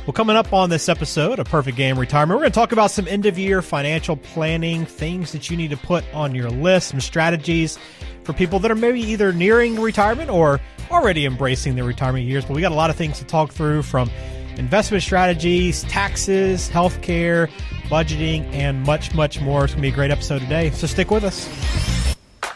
Well, coming up on this episode of Perfect Game Retirement, we're going to talk about some end-of-year financial planning, things that you need to put on your list, some strategies for people that are maybe either nearing retirement or already embracing their retirement years. But we got a lot of things to talk through, from investment strategies, taxes, healthcare, budgeting, and much, much more. It's going to be a great episode today, so stick with us.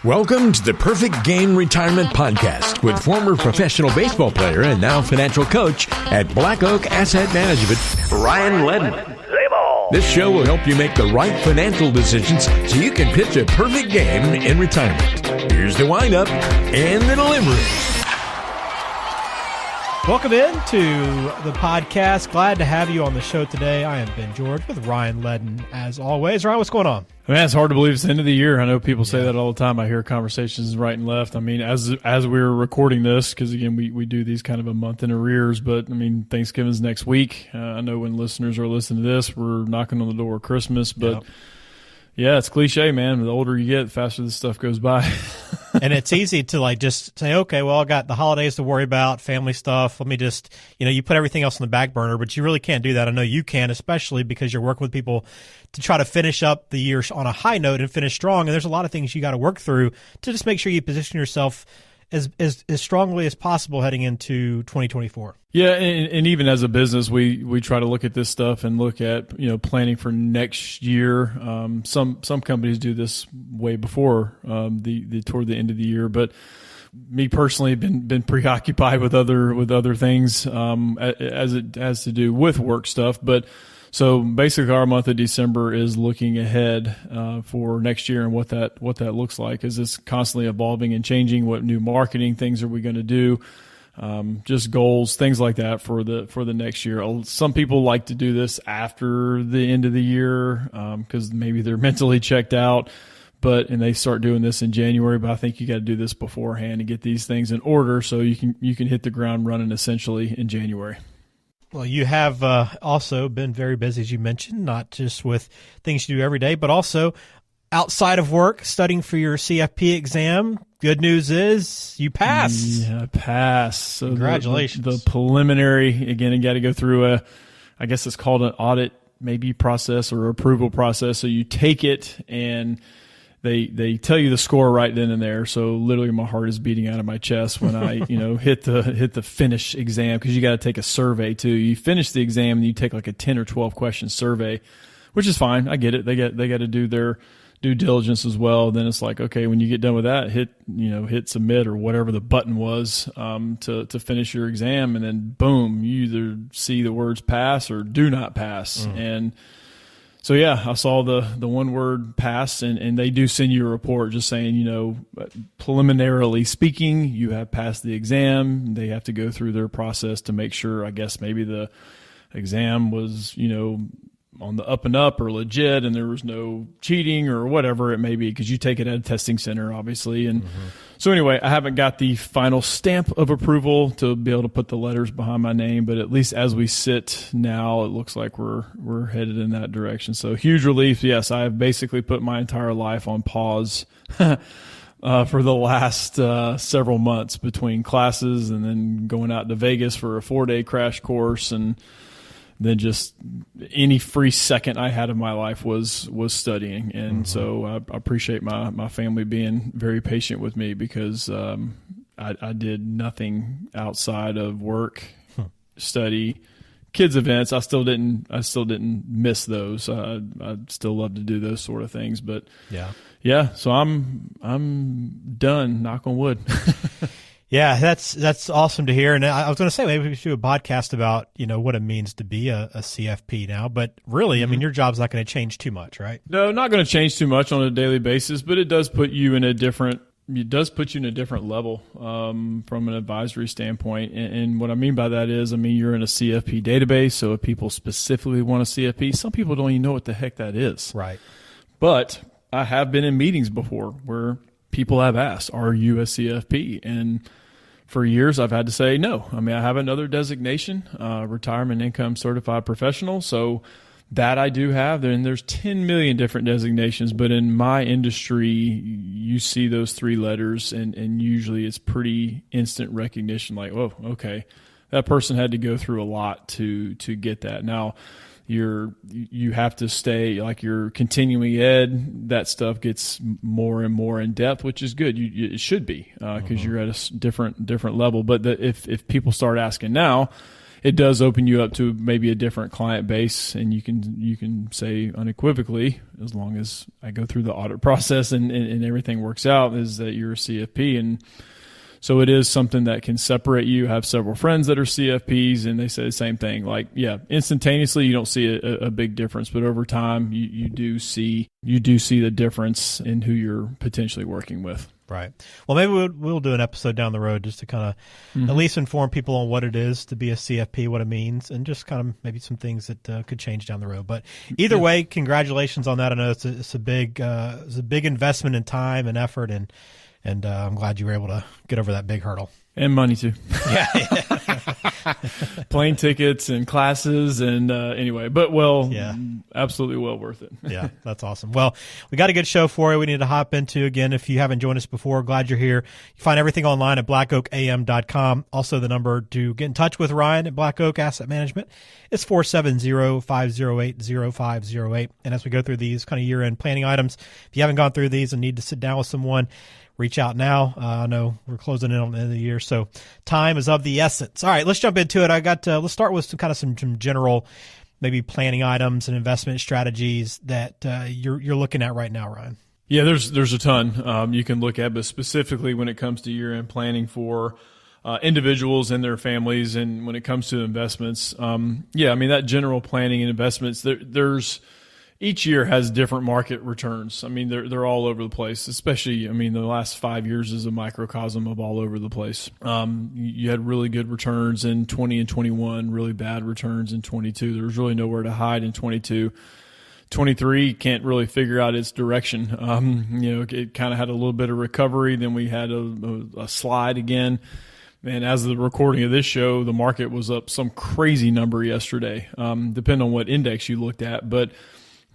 Welcome to the Perfect Game Retirement Podcast with former professional baseball player and now financial coach at Black Oak Asset Management, Ryan Ledden. This show will help you make the right financial decisions so you can pitch a perfect game in retirement. Here's the windup and the delivery. Welcome into the podcast. Glad to have you on the show today. I am Ben George with Ryan Ledden, as always. Ryan, what's going on? I mean, it's hard to believe it's the end of the year. I know people say that all the time. I hear conversations right and left. I mean, as we're recording this, because again, we do these kind of a month in arrears, but I mean, Thanksgiving's next week. I know when listeners are listening to this, we're knocking on the door of Christmas, but yeah, it's cliche, man. The older you get, the faster this stuff goes by. And it's easy to like just say, okay, well, I got the holidays to worry about, family stuff. Let me just, you put everything else on the back burner, but you really can't do that. I know you can, especially because you're working with people to try to finish up the year on a high note and finish strong. And there's a lot of things you got to work through to just make sure you position yourself as strongly as possible heading into 2024. Yeah, and even as a business, we try to look at this stuff and look at planning for next year. Some companies do this way before the toward the end of the year, but me personally been preoccupied with other things as it has to do with work stuff. But so basically, our month of December is looking ahead for next year and what that looks like. Is this constantly evolving and changing? What new marketing things are we going to do? Just goals, things like that for the next year. Some people like to do this after the end of the year because maybe they're mentally checked out, and they start doing this in January. But I think you got to do this beforehand to get these things in order so you can hit the ground running essentially in January. Well, you have also been very busy, as you mentioned, not just with things you do every day, but also outside of work, studying for your CFP exam. Good news is you passed. Yeah, I passed. So congratulations. The preliminary, again, you got to go through I guess it's called an audit maybe process or approval process. So you take it and they tell you the score right then and there. So literally my heart is beating out of my chest when I, hit the finish exam, because you got to take a survey too. You finish the exam and you take like a 10 or 12 question survey, which is fine. I get it. They got to do their due diligence as well. Then it's like, okay, when you get done with that, hit submit or whatever the button was to finish your exam, and then boom, you either see the words pass or do not pass. And so yeah, I saw the one word pass, and they do send you a report just saying, preliminarily speaking, you have passed the exam. They have to go through their process to make sure, I guess maybe the exam was, on the up and up or legit, and there was no cheating or whatever it may be, because you take it at a testing center, obviously. And so anyway, I haven't got the final stamp of approval to be able to put the letters behind my name, but at least as we sit now, it looks like we're headed in that direction. So huge relief. Yes, I have basically put my entire life on pause for the last several months between classes and then going out to Vegas for a 4-day crash course, and then just any free second I had of my life was studying. And so I appreciate my family being very patient with me, because I did nothing outside of work, study, kids events. I still didn't miss those. I still love to do those sort of things. But yeah. So I'm done. Knock on wood. Yeah, that's awesome to hear. And I was going to say, maybe we should do a podcast about, what it means to be a CFP now. But really, I mean, your job's not going to change too much, right? No, not going to change too much on a daily basis, but it does put you in a different level from an advisory standpoint. And what I mean by that is, you're in a CFP database. So if people specifically want a CFP, some people don't even know what the heck that is. Right. But I have been in meetings before where people have asked, are you a CFP? And for years, I've had to say no. I have another designation, retirement income certified professional. So that I do have. And there's 10 million different designations. But in my industry, you see those 3 letters, and usually it's pretty instant recognition, like, oh, okay, that person had to go through a lot to get that. Now, you have to stay, like your continuing ed, that stuff gets more and more in depth, which is good. It should be, because you're at a different level. But if people start asking now, it does open you up to maybe a different client base, and you can say unequivocally, as long as I go through the audit process and everything works out, is that you're a CFP. And so it is something that can separate you. I have several friends that are CFPs, and they say the same thing. Like, yeah, instantaneously you don't see a big difference, but over time you do see the difference in who you're potentially working with. Right. Well, maybe we'll do an episode down the road just to kind of at least inform people on what it is to be a CFP, what it means, and just kind of maybe some things that could change down the road. But either way, congratulations on that. I know it's a big investment in time and effort, and I'm glad you were able to get over that big hurdle. And money too. Yeah. Plane tickets and classes and anyway, but absolutely well worth it. Yeah, that's awesome. Well, we got a good show for you. We need to hop into again. If you haven't joined us before, glad you're here. You find everything online at blackoakam.com. Also, the number to get in touch with Ryan at Black Oak Asset Management is 470-508-0508. And as we go through these kind of year-end planning items, if you haven't gone through these and need to sit down with someone, reach out now. I know we're closing in on the end of the year, so time is of the essence. All right, let's jump into it. Let's start with some general, maybe planning items and investment strategies that you're looking at right now, Ryan. Yeah, there's a ton you can look at, but specifically when it comes to year-end planning for individuals and their families, and when it comes to investments, that general planning and investments, there's each year has different market returns. I mean, they're all over the place, especially, the last 5 years is a microcosm of all over the place. You had really good returns in 20 and 21, really bad returns in 22. There was really nowhere to hide in 22. 23 can't really figure out its direction. It kind of had a little bit of recovery. Then we had a slide again. And as of the recording of this show, the market was up some crazy number yesterday, depending on what index you looked at. But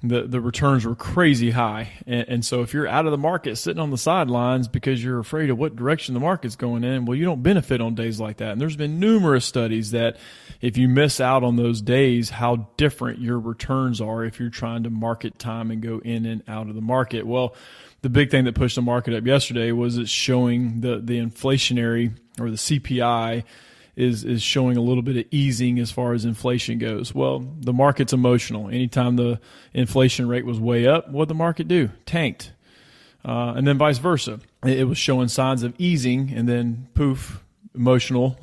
the returns were crazy high. And so if you're out of the market sitting on the sidelines because you're afraid of what direction the market's going in, well, you don't benefit on days like that. And there's been numerous studies that if you miss out on those days, how different your returns are if you're trying to market time and go in and out of the market. Well, the big thing that pushed the market up yesterday was it's showing the inflationary, or the CPI, is showing a little bit of easing as far as inflation goes. Well, the market's emotional. Anytime the inflation rate was way up, what'd the market do? Tanked. And then vice versa. It was showing signs of easing, and then poof, emotional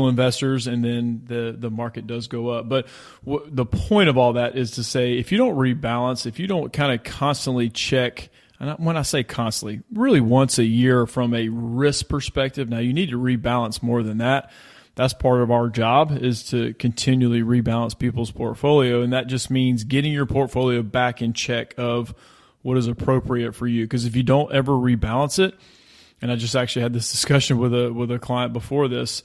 investors, and then the market does go up. But the point of all that is to say, if you don't rebalance, if you don't kind of constantly check, and when I say constantly, really once a year from a risk perspective. Now, you need to rebalance more than that. That's part of our job, is to continually rebalance people's portfolio. And that just means getting your portfolio back in check of what is appropriate for you. Because if you don't ever rebalance it, and I just actually had this discussion with a client before this.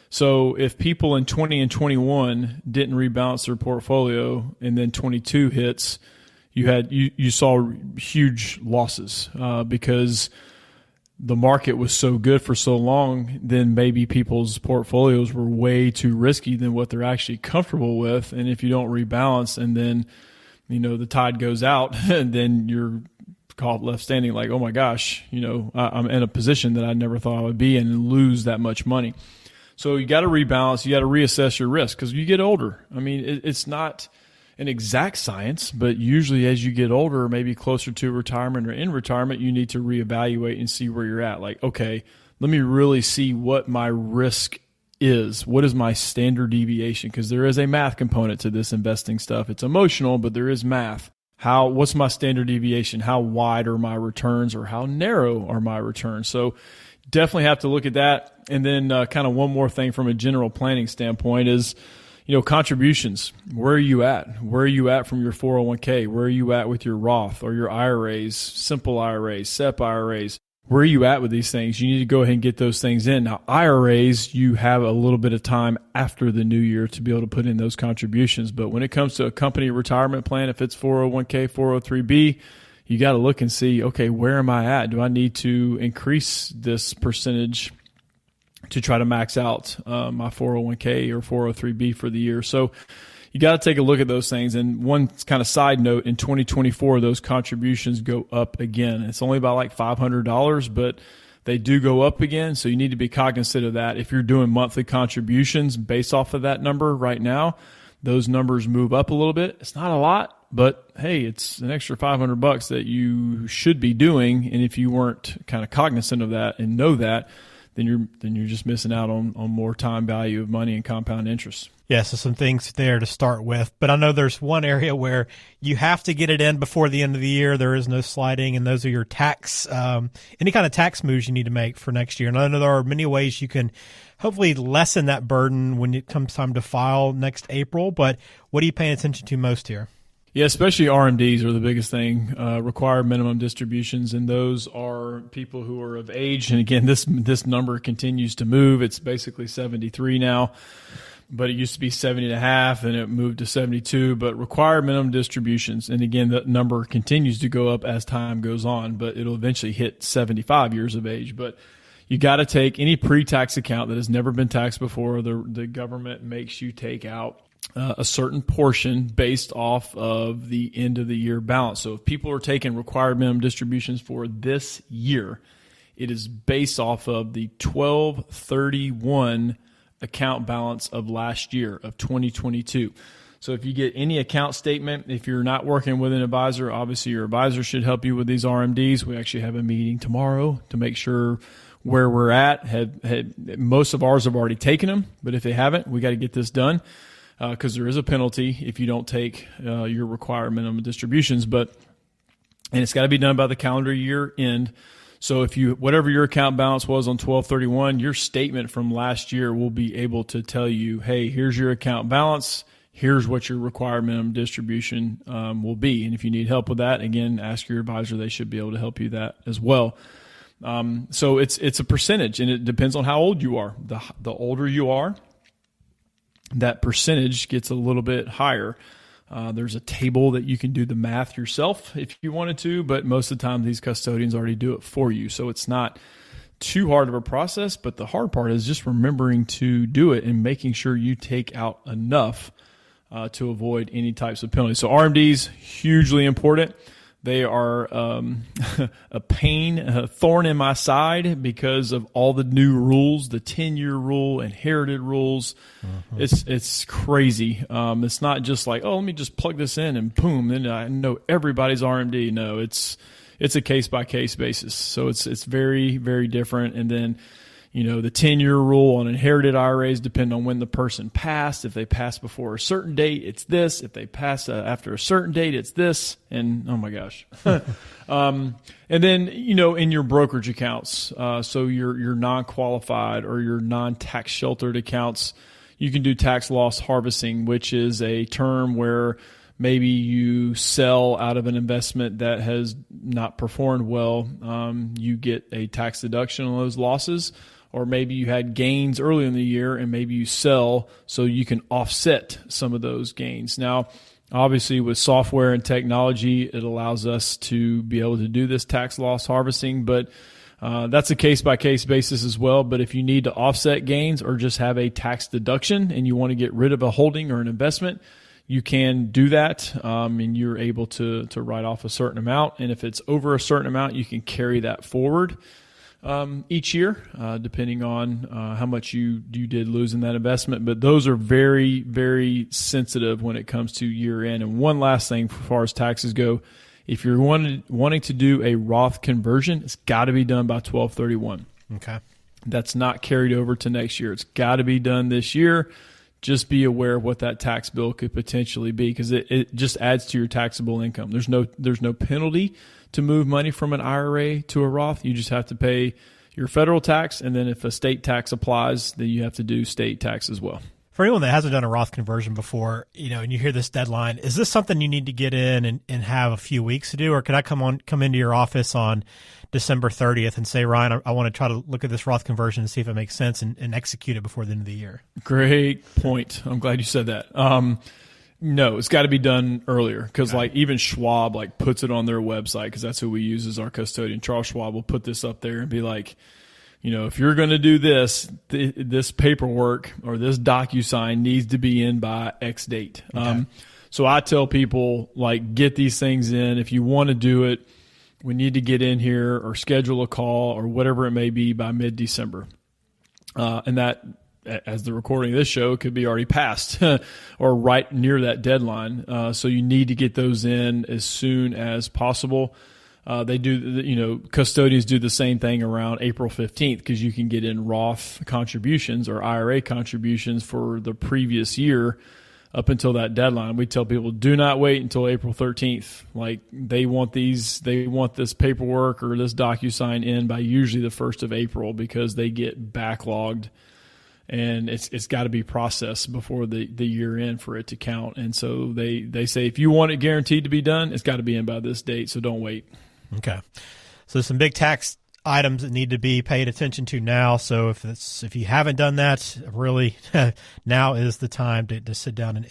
So if people in 20 and 21 didn't rebalance their portfolio, and then 22 hits, you saw huge losses because the market was so good for so long. Then maybe people's portfolios were way too risky than what they're actually comfortable with. And if you don't rebalance, and then the tide goes out, and then you're caught left standing like, oh my gosh, I'm in a position that I never thought I would be in, and lose that much money. So you got to rebalance. You got to reassess your risk because you get older. It's not an exact science, but usually as you get older, maybe closer to retirement or in retirement, you need to reevaluate and see where you're at. Like, okay, let me really see what my risk is. What is my standard deviation? Because there is a math component to this investing stuff. It's emotional, but there is math. What's my standard deviation? How wide are my returns, or how narrow are my returns? So definitely have to look at that. And then kind of one more thing from a general planning standpoint is, contributions. Where are you at? Where are you at from your 401k? Where are you at with your Roth or your IRAs, simple IRAs, SEP IRAs? Where are you at with these things? You need to go ahead and get those things in. Now, IRAs, you have a little bit of time after the new year to be able to put in those contributions. But when it comes to a company retirement plan, if it's 401k, 403b, you got to look and see, okay, where am I at? Do I need to increase this percentage to try to max out my 401k or 403b for the year. So you got to take a look at those things. And one kind of side note, in 2024, those contributions go up again. It's only about like $500, but they do go up again. So you need to be cognizant of that. If you're doing monthly contributions based off of that number right now, those numbers move up a little bit. It's not a lot, but hey, it's an extra $500 that you should be doing. And if you weren't kind of cognizant of that and know that, then you're just missing out on more time value of money and compound interest. Yeah, so some things there to start with. But I know there's one area where you have to get it in before the end of the year. There is no sliding, and those are your tax, any kind of tax moves you need to make for next year. And I know there are many ways you can hopefully lessen that burden when it comes time to file next April. But what are you paying attention to most here? Yeah, especially RMDs are the biggest thing, required minimum distributions, and those are people who are of age. And again, this number continues to move. It's basically 73 now, but it used to be 70 and a half, and it moved to 72. But required minimum distributions, and again, that number continues to go up as time goes on, but it'll eventually hit 75 years of age. But you got to take any pre-tax account that has never been taxed before. The government makes you take out a certain portion based off of the end of the year balance. So if people are taking required minimum distributions for this year, it is based off of the 12/31 account balance of last year of 2022. So if you get any account statement, if you're not working with an advisor, obviously your advisor should help you with these RMDs. We actually have a meeting tomorrow to make sure where we're at. Most of ours have already taken them, but if they haven't, we got to get this done. Because there is a penalty if you don't take your required minimum distributions, and it's got to be done by the calendar year end. So if whatever your account balance was on 12/31, your statement from last year will be able to tell you, hey, here's your account balance, here's what your required minimum distribution will be. And if you need help with that, again, ask your advisor; they should be able to help you that as well. So it's a percentage, and it depends on how old you are. The older you are, that percentage gets a little bit higher. There's a table that you can do the math yourself if you wanted to, but most of the time these custodians already do it for you. So it's not too hard of a process, but the hard part is just remembering to do it and making sure you take out enough to avoid any types of penalties. So RMDs, hugely important. They are a pain, a thorn in my side because of all the new rules, the 10-year rule, inherited rules. It's crazy. It's not just like, oh, let me just plug this in and boom, then I know everybody's RMD. No, it's a case-by-case basis. So it's very, very different. And then, the 10-year rule on inherited IRAs depend on when the person passed. If they passed before a certain date, it's this. If they pass after a certain date, it's this. And oh my gosh. And then, in your brokerage accounts, so your non-qualified or your non-tax sheltered accounts, you can do tax loss harvesting, which is a term where maybe you sell out of an investment that has not performed well. You get a tax deduction on those losses. Or maybe you had gains early in the year and maybe you sell so you can offset some of those gains. Now, obviously with software and technology, it allows us to be able to do this tax loss harvesting, but that's a case-by-case basis as well. But if you need to offset gains or just have a tax deduction and you want to get rid of a holding or an investment, you can do that, and you're able to write off a certain amount. And if it's over a certain amount, you can carry that forward each year, depending on how much you did lose in that investment. But those are very, very sensitive when it comes to year end. And one last thing, as far as taxes go, if you're wanting to do a Roth conversion, it's got to be done by 12/31. Okay, that's not carried over to next year. It's got to be done this year. Just be aware of what that tax bill could potentially be, because it just adds to your taxable income. There's no penalty to move money from an IRA to a Roth. You just have to pay your federal tax, and then if a state tax applies, then you have to do state tax as well. For anyone that hasn't done a Roth conversion before, and you hear this deadline, is this something you need to get in and have a few weeks to do, or could I come into your office on December 30th and say, Ryan, I want to try to look at this Roth conversion and see if it makes sense and execute it before the end of the year? Great point. I'm glad you said that. No, it's got to be done earlier, because even Schwab puts it on their website, because that's who we use as our custodian. Charles Schwab will put this up there and be like, if you're going to do this, this paperwork or this DocuSign needs to be in by X date. Okay. So I tell people, get these things in. If you want to do it, we need to get in here or schedule a call or whatever it may be by mid-December. And that, as the recording of this show, could be already passed or right near that deadline. So you need to get those in as soon as possible. They do, custodians do the same thing around April 15th because you can get in Roth contributions or IRA contributions for the previous year up until that deadline. We tell people, do not wait until April 13th. They want this paperwork or this DocuSign in by usually the 1st of April because they get backlogged and it's got to be processed before the year end for it to count. And so they say, if you want it guaranteed to be done, it's got to be in by this date. So don't wait. Okay. So some big tax items that need to be paid attention to now. So if you haven't done that, really now is the time to sit down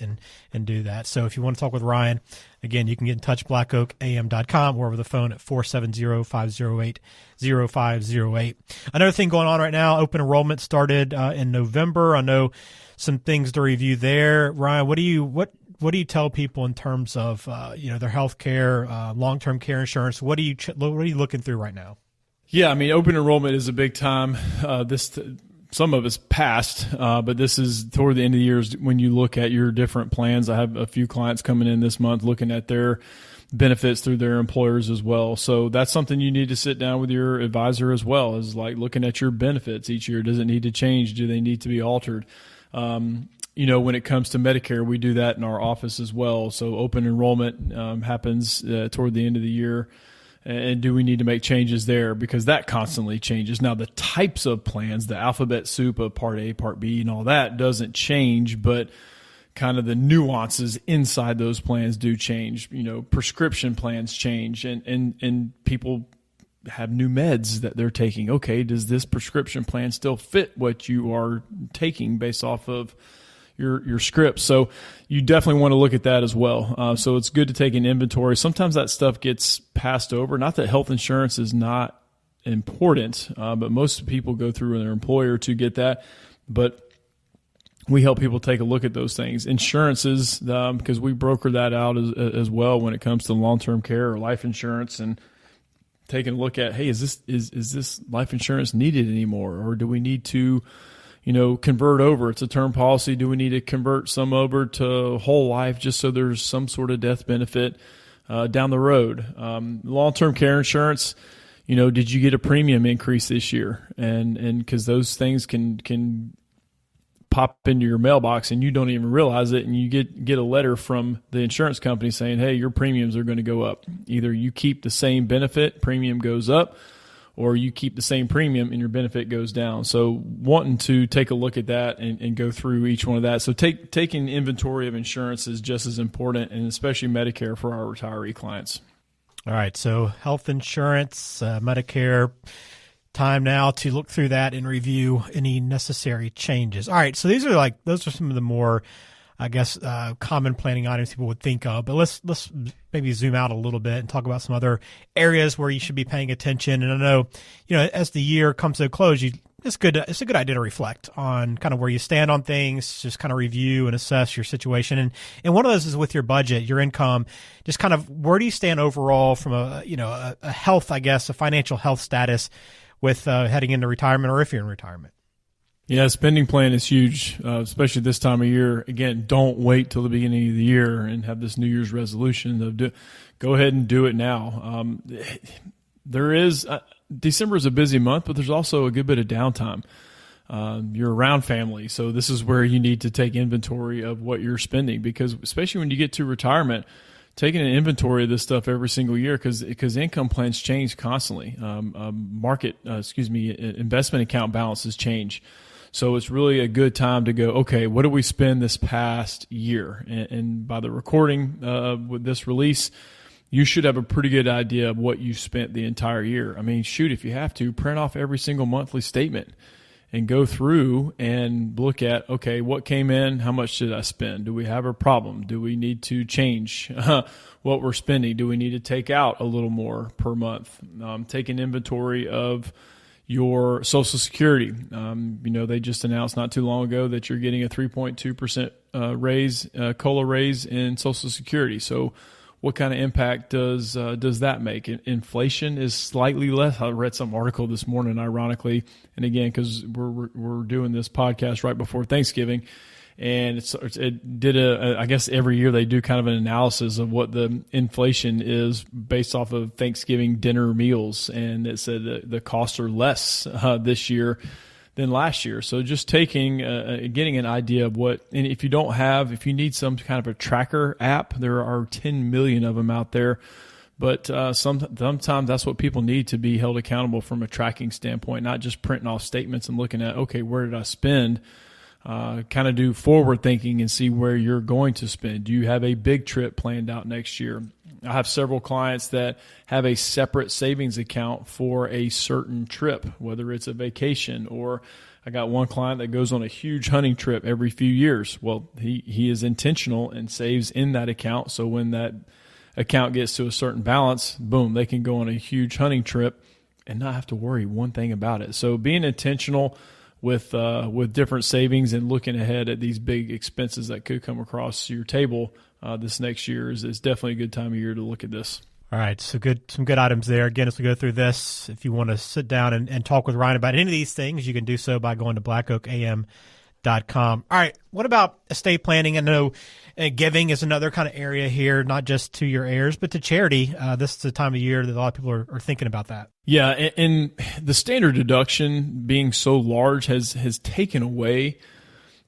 and do that. So if you want to talk with Ryan, again, you can get in touch, blackoakam.com or over the phone at 470-508-0508. Another thing going on right now, open enrollment started in November. I know some things to review there. Ryan, what do you tell people in terms of their health care, long-term care insurance? What are you looking through right now? Yeah, open enrollment is a big time. Some of it's past, but this is toward the end of the year when you look at your different plans. I have a few clients coming in this month looking at their benefits through their employers as well. So that's something you need to sit down with your advisor as well, is looking at your benefits each year. Does it need to change? Do they need to be altered? When it comes to Medicare, we do that in our office as well. So open enrollment happens toward the end of the year. And do we need to make changes there? Because that constantly changes. Now, the types of plans, the alphabet soup of Part A, Part B, and all that doesn't change, but kind of the nuances inside those plans do change. Prescription plans change, and people have new meds that they're taking. Okay, does this prescription plan still fit what you are taking based off of your script? So you definitely want to look at that as well. So it's good to take an inventory. Sometimes that stuff gets passed over. Not that health insurance is not important, but most people go through their employer to get that. But we help people take a look at those things. Insurances, because we broker that out as well when it comes to long-term care or life insurance, and taking a look at, hey, is this life insurance needed anymore, or do we need to convert over? It's a term policy. Do we need to convert some over to whole life just so there's some sort of death benefit down the road? Long-term care insurance, did you get a premium increase this year? And because those things can pop into your mailbox and you don't even realize it, and you get a letter from the insurance company saying, hey, your premiums are going to go up. Either you keep the same benefit, premium goes up, or you keep the same premium and your benefit goes down. So wanting to take a look at that and go through each one of that. So taking inventory of insurance is just as important, and especially Medicare for our retiree clients. All right, so health insurance, Medicare, time now to look through that and review any necessary changes. All right, so those are some of the more, I guess, common planning items people would think of. But let's maybe zoom out a little bit and talk about some other areas where you should be paying attention. And I know, as the year comes to a close, it's a good idea to reflect on kind of where you stand on things, just kind of review and assess your situation. And one of those is with your budget, your income, just kind of where do you stand overall from a health, I guess, a financial health status with heading into retirement, or if you're in retirement. Yeah, spending plan is huge, especially this time of year. Again, don't wait till the beginning of the year and have this New Year's resolution. Go ahead and do it now. December is a busy month, but there's also a good bit of downtime. You're around family, so this is where you need to take inventory of what you're spending, because especially when you get to retirement, taking an inventory of this stuff every single year, because income plans change constantly. Investment account balances change. So it's really a good time to go, okay, what did we spend this past year? And by the recording with this release, you should have a pretty good idea of what you spent the entire year. If you have to, print off every single monthly statement and go through and look at, okay, what came in, how much did I spend? Do we have a problem? Do we need to change what we're spending? Do we need to take out a little more per month? Take an inventory of your Social Security. They just announced not too long ago that you're getting a 3.2% raise, COLA raise in Social Security. So what kind of impact does that make? Inflation is slightly less. I read some article this morning, ironically, and again, because we're doing this podcast right before Thanksgiving, and it did I guess every year they do kind of an analysis of what the inflation is based off of Thanksgiving dinner meals, and it said that the costs are less this year than last year. So just getting an idea of what, and if you need some kind of a tracker app, there are 10 million of them out there. But sometimes that's what people need to be held accountable from a tracking standpoint, not just printing off statements and looking at, okay, where did I spend? Kind of do forward thinking and see where you're going to spend. Do you have a big trip planned out next year? I have several clients that have a separate savings account for a certain trip, whether it's a vacation, or I got one client that goes on a huge hunting trip every few years. Well, he is intentional and saves in that account. So when that account gets to a certain balance, boom, they can go on a huge hunting trip and not have to worry one thing about it. So being intentional with different savings and looking ahead at these big expenses that could come across your table this next year is definitely a good time of year to look at this. All right, so some good items there. Again, as we go through this, if you want to sit down and talk with Ryan about any of these things, you can do so by going to blackoakam.com. All right, what about estate planning? I know giving is another kind of area here, not just to your heirs, but to charity. This is the time of year that a lot of people are thinking about that. Yeah, and the standard deduction being so large has taken away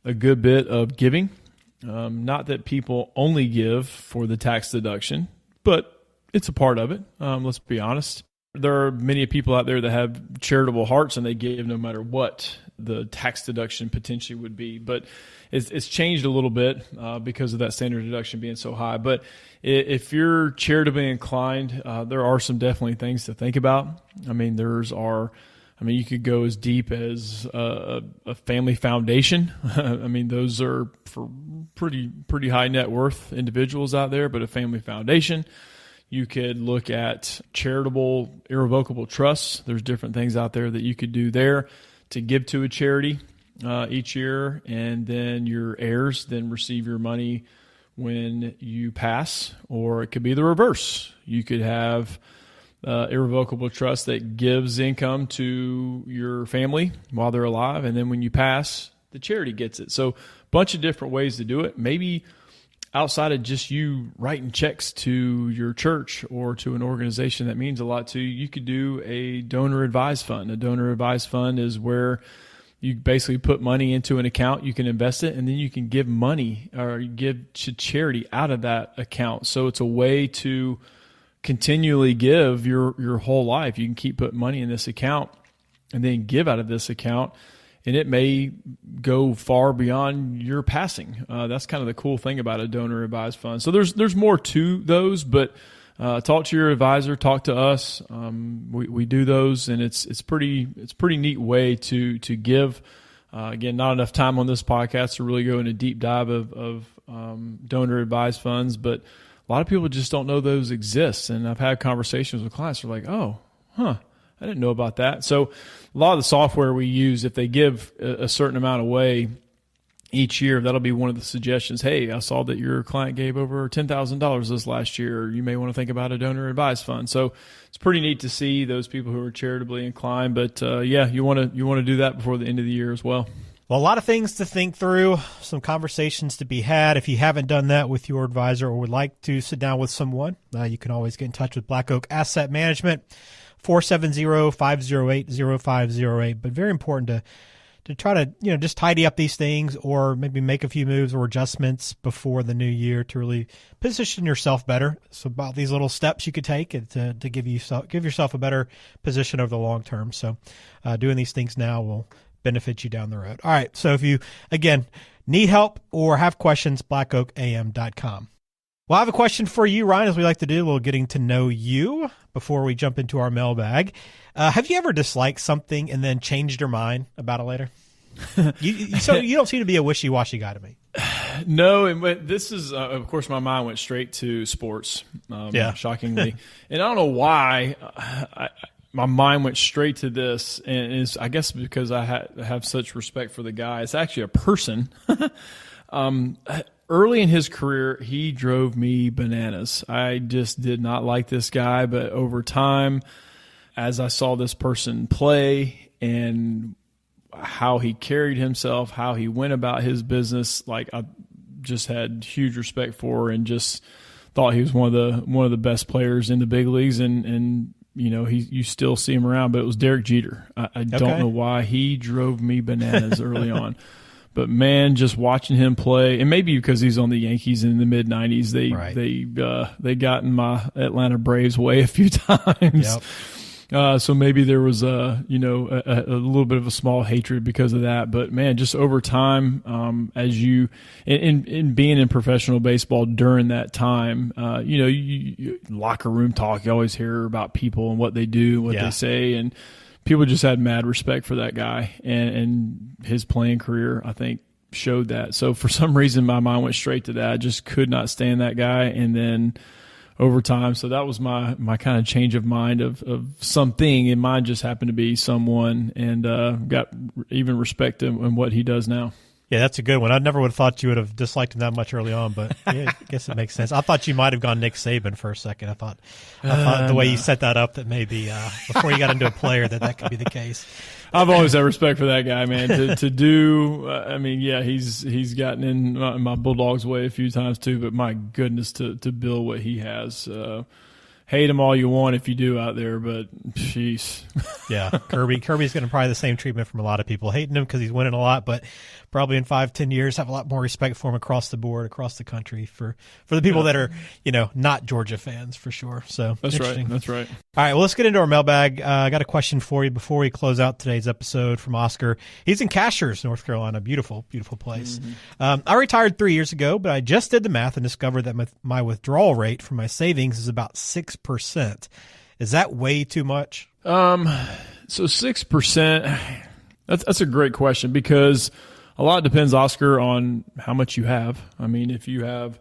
a good bit of giving. Not that people only give for the tax deduction, but it's a part of it. Let's be honest. There are many people out there that have charitable hearts and they give no matter what the tax deduction potentially would be. But it's changed a little bit because of that standard deduction being so high. But if you're charitably inclined, there are some definitely things to think about. You could go as deep as a family foundation. Those are for pretty high net worth individuals out there, but a family foundation. You could look at charitable, irrevocable trusts. There's different things out there that you could do there to give to a charity each year, and then your heirs then receive your money when you pass, or it could be the reverse. You could have irrevocable trust that gives income to your family while they're alive, and then when you pass, the charity gets it. So a bunch of different ways to do it. Maybe outside of just you writing checks to your church or to an organization that means a lot to you, you could do a donor advised fund. A donor advised fund is where you basically put money into an account, you can invest it, and then you can give money or give to charity out of that account. So it's a way to continually give your whole life. You can keep putting money in this account and then give out of this account, and it may go far beyond your passing. That's kind of the cool thing about a donor advised fund. So there's more to those, but talk to your advisor, talk to us. We do those, and it's pretty neat way to give. Again, not enough time on this podcast to really go into a deep dive of donor advised funds, but a lot of people just don't know those exist. And I've had conversations with clients who are like, oh, I didn't know about that. So a lot of the software we use, if they give a certain amount away each year, that'll be one of the suggestions. Hey, I saw that your client gave over $10,000 this last year. You may want to think about a donor advised fund. So it's pretty neat to see those people who are charitably inclined. But you want to do that before the end of the year as well. Well, a lot of things to think through, some conversations to be had. If you haven't done that with your advisor or would like to sit down with someone, you can always get in touch with Black Oak Asset Management, 470-508-0508. But very important to try to, just tidy up these things or maybe make a few moves or adjustments before the new year to really position yourself better. So about these little steps you could take to give yourself a better position over the long term. So doing these things now will benefit you down the road. All right. So if you, again, need help or have questions, blackoakam.com. Well, I have a question for you, Ryan, as we like to do, a little getting to know you before we jump into our mailbag. Have you ever disliked something and then changed your mind about it later? So you don't seem to be a wishy-washy guy to me. No, and this is, of course, my mind went straight to sports, shockingly. And I don't know why. my mind went straight to this, and it's, I guess because I have such respect for the guy. It's actually a person. Early in his career, he drove me bananas. I just did not like this guy, but over time, as I saw this person play and how he carried himself, how he went about his business, like I just had huge respect for, and just thought he was one of the best players in the big leagues, and you know, you still see him around. But it was Derek Jeter. I don't know why he drove me bananas early on. But man, just watching him play, and maybe because he's on the Yankees in the mid '90s, they got in my Atlanta Braves way a few times. Yep. So maybe there was a little bit of a small hatred because of that. But man, just over time, as you in being in professional baseball during that time, you locker room talk, you always hear about people and what they do, what they say, and people just had mad respect for that guy, and his playing career, I think, showed that. So for some reason, my mind went straight to that. I just could not stand that guy. And then over time, so that was my kind of change of mind of something, and mine just happened to be someone, and got even respect in what he does now. Yeah, that's a good one. I never would have thought you would have disliked him that much early on, but yeah, I guess it makes sense. I thought you might have gone Nick Saban for a second. I thought the way you set that up, that maybe before you got into a player that could be the case. I've always had respect for that guy, man. He's gotten in my Bulldogs way a few times too, but my goodness, to build what he has. Hate him all you want if you do out there, but jeez. Yeah, Kirby's getting probably the same treatment from a lot of people. Hating him because he's winning a lot, but probably in 5-10 years have a lot more respect for him across the board, across the country, for the people that are, not Georgia fans for sure. So that's right. That's right. All right, well, let's get into our mailbag. I got a question for you before we close out today's episode from Oscar. He's in Cashiers, North Carolina. Beautiful, beautiful place. Mm-hmm. I retired 3 years ago, but I just did the math and discovered that my withdrawal rate from my savings is about 6%. Is that way too much? So 6%, that's a great question, because a lot depends, Oscar, on how much you have. I mean, if you have,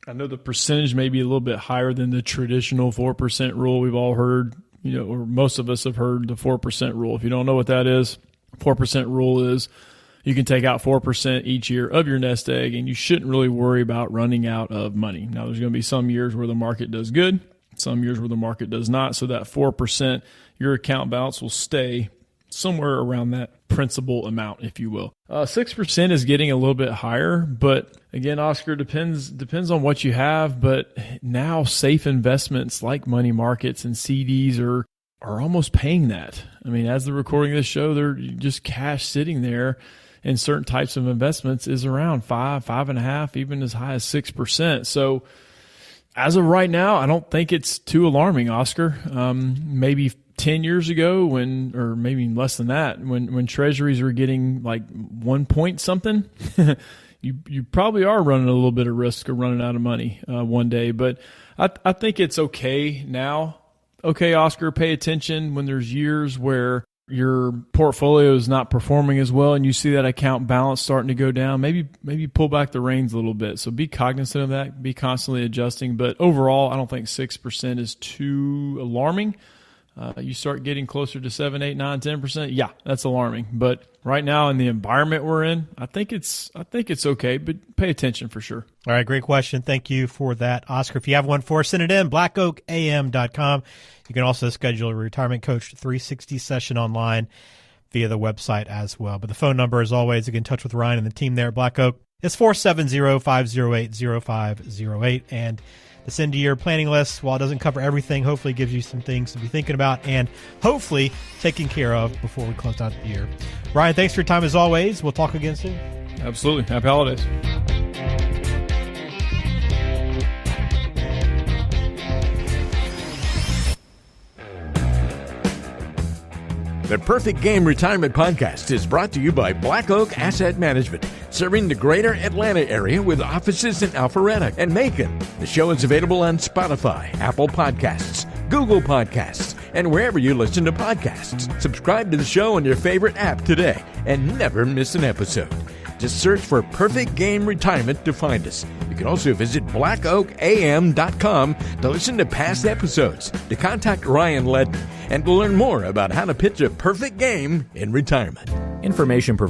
I know the percentage may be a little bit higher than the traditional 4% rule. We've all heard, or most of us have heard the 4% rule. If you don't know what that is, 4% rule is you can take out 4% each year of your nest egg, and you shouldn't really worry about running out of money. Now, there's going to be some years where the market does good, some years where the market does not. So that 4%, your account balance will stay somewhere around that principal amount, if you will. 6% is getting a little bit higher, but again, Oscar, depends on what you have. But now safe investments like money markets and CDs are almost paying that. I mean, as the recording of this show, they're just cash sitting there in certain types of investments is around 5.5%, even as high as 6%. So as of right now, I don't think it's too alarming, Oscar. Maybe 10 years ago, or maybe less than that, when treasuries were getting like 1 point something, you probably are running a little bit of risk of running out of money one day. But I think it's okay now. Okay, Oscar, pay attention when there's years where your portfolio is not performing as well and you see that account balance starting to go down. Maybe pull back the reins a little bit. So be cognizant of that, be constantly adjusting. But overall, I don't think 6% is too alarming. You start getting closer to 7, 8, 9, 10%. Yeah, that's alarming. But right now in the environment we're in, I think it's okay, but pay attention for sure. All right, great question. Thank you for that, Oscar. If you have one for us, send it in, blackoakam.com. You can also schedule a Retirement Coach 360 session online via the website as well. But the phone number, as always, to get in touch with Ryan and the team there at Black Oak, is 470-508-0508. And the end of year planning list, while it doesn't cover everything, hopefully gives you some things to be thinking about and hopefully taking care of before we close out the year. Ryan, thanks for your time as always. We'll talk again soon. Absolutely. Happy holidays. The Perfect Game Retirement Podcast is brought to you by Black Oak Asset Management, serving the greater Atlanta area with offices in Alpharetta and Macon. The show is available on Spotify, Apple Podcasts, Google Podcasts, and wherever you listen to podcasts. Subscribe to the show on your favorite app today and never miss an episode. Just search for Perfect Game Retirement to find us. You can also visit blackoakam.com to listen to past episodes, to contact Ryan Ledden, and to learn more about how to pitch a perfect game in retirement. Information provided